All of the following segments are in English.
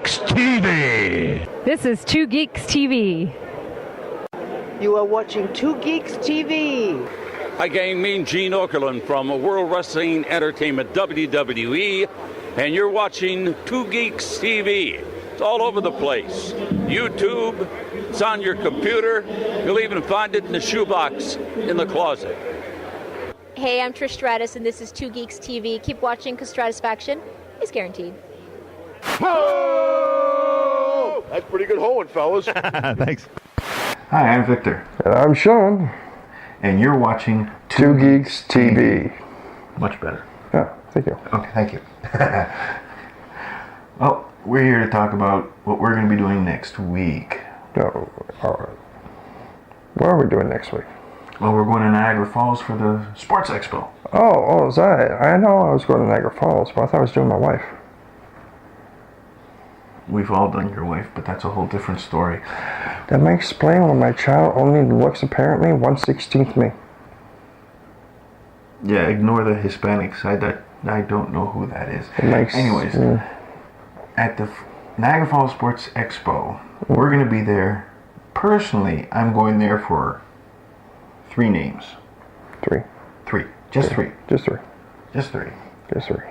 Geeks TV. This is Two Geeks TV. You are watching Two Geeks TV. Hi gang, Mean Gene Okerlund from World Wrestling Entertainment, WWE, and you're watching Two Geeks TV. It's all over the place. YouTube, it's on your computer. You'll even find it in the shoebox in the closet. Hey, I'm Trish Stratus, and this is Two Geeks TV. Keep watching, because Stratisfaction is guaranteed. Ho! That's pretty good hoeing, fellas. Thanks. Hi, I'm Victor. And I'm Sean. And you're watching Two Geeks TV. Much better. Yeah, thank you. Okay, thank you. Well, we're here to talk about what we're going to be doing next week. No, all right. What are we doing next week? Well, we're going to Niagara Falls for the Sports Expo. Oh, is that it? I know I was going to Niagara Falls, but I thought I was doing my wife. We've all done your wife, but that's a whole different story. That may explain why my child only looks apparently 1/16 me. Yeah, ignore the Hispanics. I don't know who that is. Anyways, at the Niagara Falls Sports Expo, we're going to be there. Personally, I'm going there for 3 names. Three. Just three. Just three. Just three. Just three.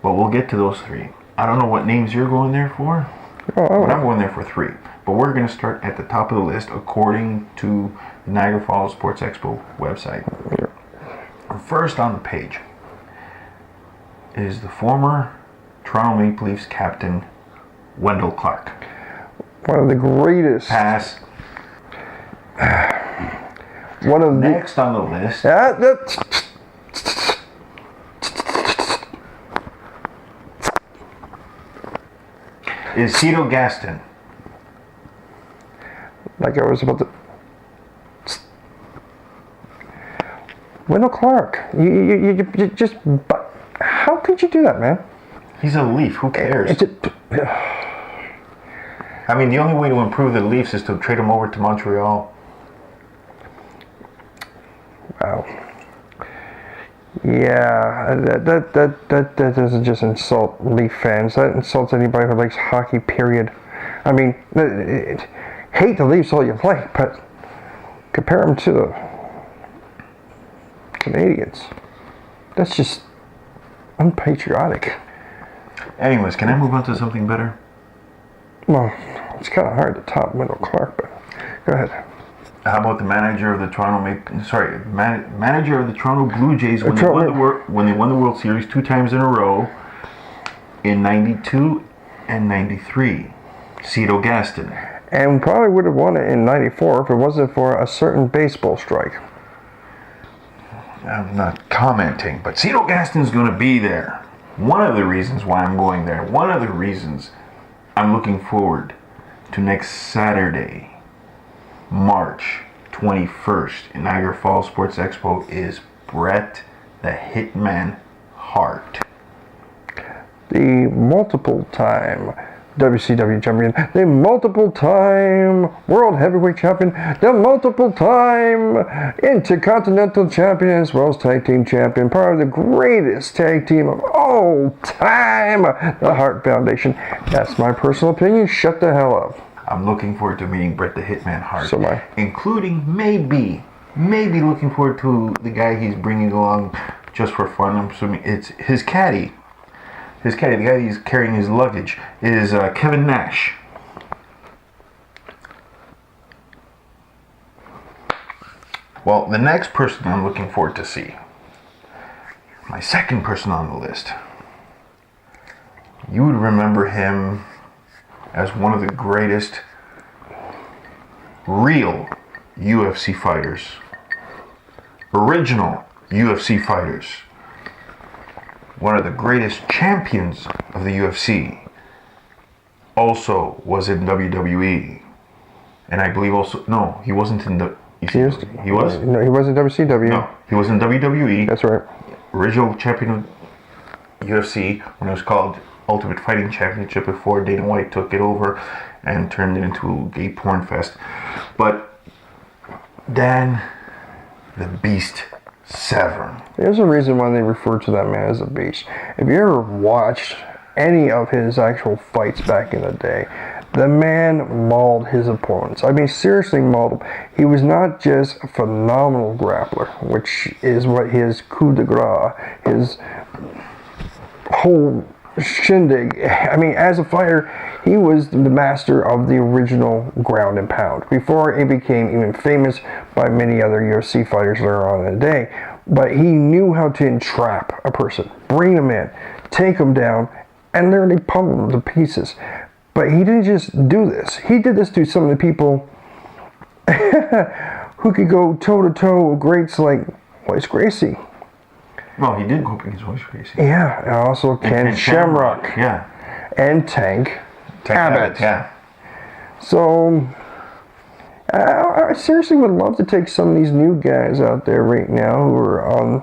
But we'll get to those 3. I don't know what names you're going there for, but I'm going there for 3. But we're going to start at the top of the list according to the Niagara Falls Sports Expo website. First on the page is the former Toronto Maple Leafs captain, Wendell Clark. One of the greatest. Pass. One of the Next on the list. Is Cito Gaston. Like I was about to. Wendell Clark. You just. But how could you do that, man? He's a Leaf. Who cares? I mean, the only way to improve the Leafs is to trade him over to Montreal. Wow. Yeah, that doesn't just insult Leaf fans. That insults anybody who likes hockey, period. I mean, hate the Leafs all you like, but compare them to the Canadians. That's just unpatriotic. Anyways, can I move on to something better? Well, it's kind of hard to top Wendell Clark, but go ahead. How about the manager of the manager of the Toronto Blue Jays when they won the World Series 2 times in a row in '92 and '93, Cito Gaston. And probably would have won it in '94 if it wasn't for a certain baseball strike. I'm not commenting, but Cito Gaston's going to be there. One of the reasons why I'm going there, one of the reasons I'm looking forward to next Saturday, March 21st in Niagara Falls Sports Expo is Bret the Hitman Hart. The multiple-time WCW champion, the multiple-time World Heavyweight champion, the multiple-time Intercontinental champion, as well as Tag Team champion, part of the greatest tag team of all time, the Hart Foundation. That's my personal opinion. Shut the hell up. I'm looking forward to meeting Bret the Hitman Hart. So am I. Including maybe looking forward to the guy he's bringing along just for fun. I'm assuming it's his caddy. The guy he's carrying his luggage, is Kevin Nash. Well, the next person I'm looking forward to see, my second person on the list, you would remember him as one of the greatest real UFC fighters. Original UFC fighters. One of the greatest champions of the UFC. Also was in WWE. And I believe also, no, he wasn't in the... He was? No, he was in WCW. No, he was in WWE. That's right. Original champion of UFC when it was called Ultimate Fighting Championship before Dana White took it over and turned it into a gay porn fest. But Dan the Beast Severn. There's a reason why they refer to that man as a beast. If you ever watched any of his actual fights back in the day. The man mauled his opponents. I mean, seriously mauled them. He was not just a phenomenal grappler, which is what his coup de grace, his whole shindig. I mean, as a fighter, he was the master of the original ground and pound before it became even famous by many other UFC fighters that are on today. But he knew how to entrap a person, bring them in, take them down, and literally pummel them to pieces. But he didn't just do this. He did this to some of the people who could go toe-to-toe with greats like Royce Gracie. Well, he did go up against Royce Gracie. Yeah, and also Ken Shamrock. Yeah. And Tank Abbott. Yeah. So, I seriously would love to take some of these new guys out there right now who are on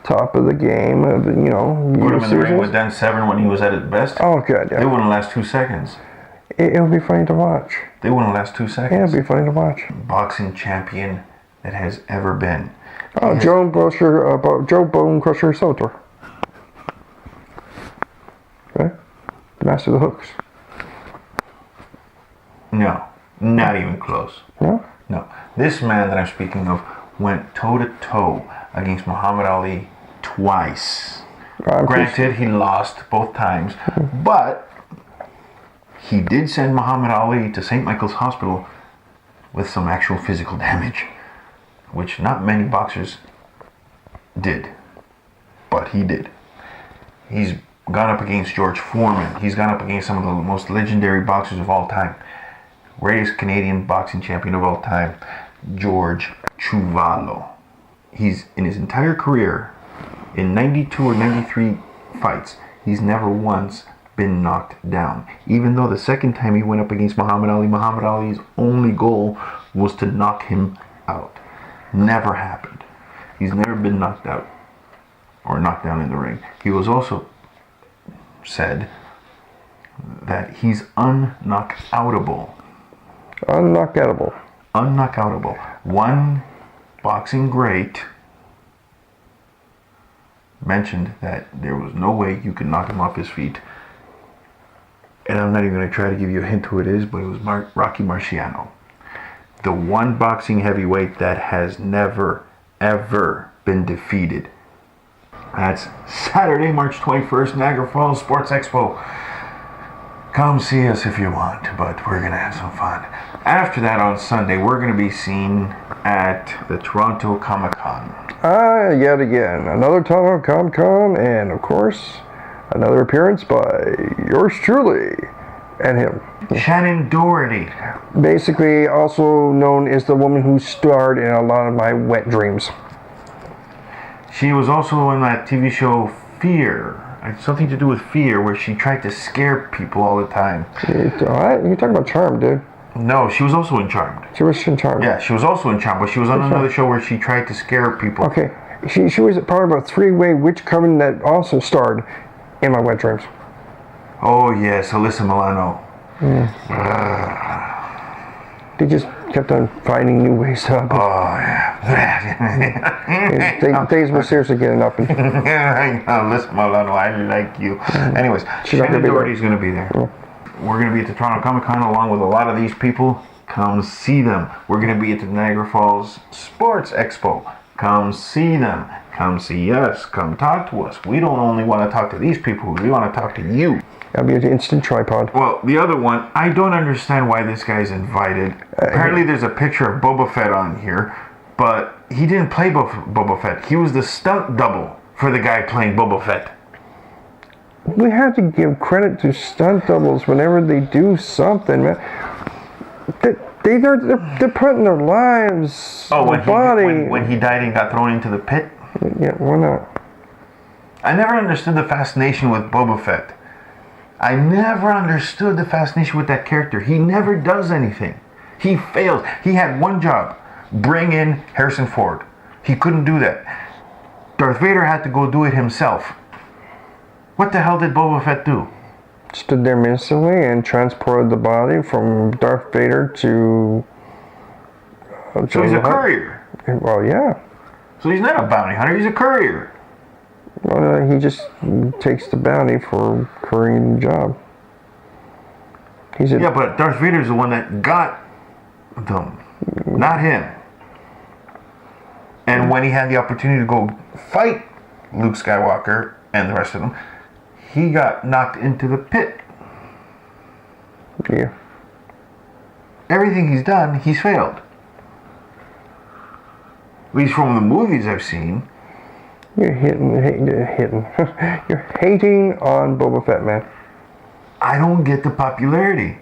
top of the game. Put him in the ring with Dan Severn when he was at his best. Oh, good. Yeah. They wouldn't last 2 seconds. It would be funny to watch. They wouldn't last 2 seconds. Yeah, it'd be funny to watch. Boxing champion that has ever been. Oh, Joe Bonecrusher Sotor. Right? The master of the hooks. No, not even close. No? No. This man that I'm speaking of went toe-to-toe against Muhammad Ali twice. Granted, he lost both times, but he did send Muhammad Ali to St. Michael's Hospital with some actual physical damage, which not many boxers did, but he did. He's gone up against George Foreman. He's gone up against some of the most legendary boxers of all time. Greatest Canadian boxing champion of all time, George Chuvalo. He's, in his entire career, in 92 or 93 fights, he's never once been knocked down. Even though the second time he went up against Muhammad Ali's only goal was to knock him out. Never happened. He's never been knocked out or knocked down in the ring. He was also said that he's unknockoutable. Unknockoutable. One boxing great mentioned that there was no way you could knock him off his feet. And I'm not even going to try to give you a hint who it is, but it was Rocky Marciano. The one boxing heavyweight that has never, ever been defeated. That's Saturday, March 21st, Niagara Falls Sports Expo. Come see us if you want, but we're going to have some fun. After that, on Sunday, we're going to be seen at the Toronto Comic-Con. Yet again, another Toronto Comic-Con, and of course, another appearance by yours truly and him. Shannen Doherty. Basically, also known as the woman who starred in a lot of my wet dreams. She was also in that TV show Fear. It's something to do with fear, where she tried to scare people all the time. You're talking about Charmed, dude. No, she was also in Charmed. She was in Charmed. Yeah, she was also in Charmed, but she was on another show where she tried to scare people. Okay, she was part of a three-way witch coven that also starred in my wet dreams. Oh yes, Alyssa Milano. They just kept on finding new ways to happen. Oh yeah. Things were seriously getting up. And I know, Alyssa Milano, I like you. Anyways, Shannen Doherty's going to be there. We're going to be at the Toronto Comic-Con along with a lot of these people. Come see them. We're going to be at the Niagara Falls Sports Expo. Come see them. Come see us. Come talk to us. We don't only want to talk to these people. We want to talk to you. That'll be an instant tripod. Well, the other one, I don't understand why this guy's invited. Apparently there's a picture of Boba Fett on here, but he didn't play Boba Fett. He was the stunt double for the guy playing Boba Fett. We have to give credit to stunt doubles whenever they do something, man. They're putting their lives on the body. When he died and got thrown into the pit? Yeah, why not? I never understood the fascination with Boba Fett. I never understood the fascination with that character. He never does anything. He fails. He had one job. Bring in Harrison Ford. He couldn't do that. Darth Vader had to go do it himself. What the hell did Boba Fett do? Stood there menacingly and transported the body from Darth Vader to... so he's a courier. Well, yeah. So he's not a bounty hunter, he's a courier. Well, he just takes the bounty for currying the job. Yeah, but Darth Vader's the one that got them, not him. And when he had the opportunity to go fight Luke Skywalker and the rest of them, he got knocked into the pit. Yeah. Everything he's done, he's failed. At least from the movies I've seen. You're hitting. You're hating on Boba Fett, man. I don't get the popularity.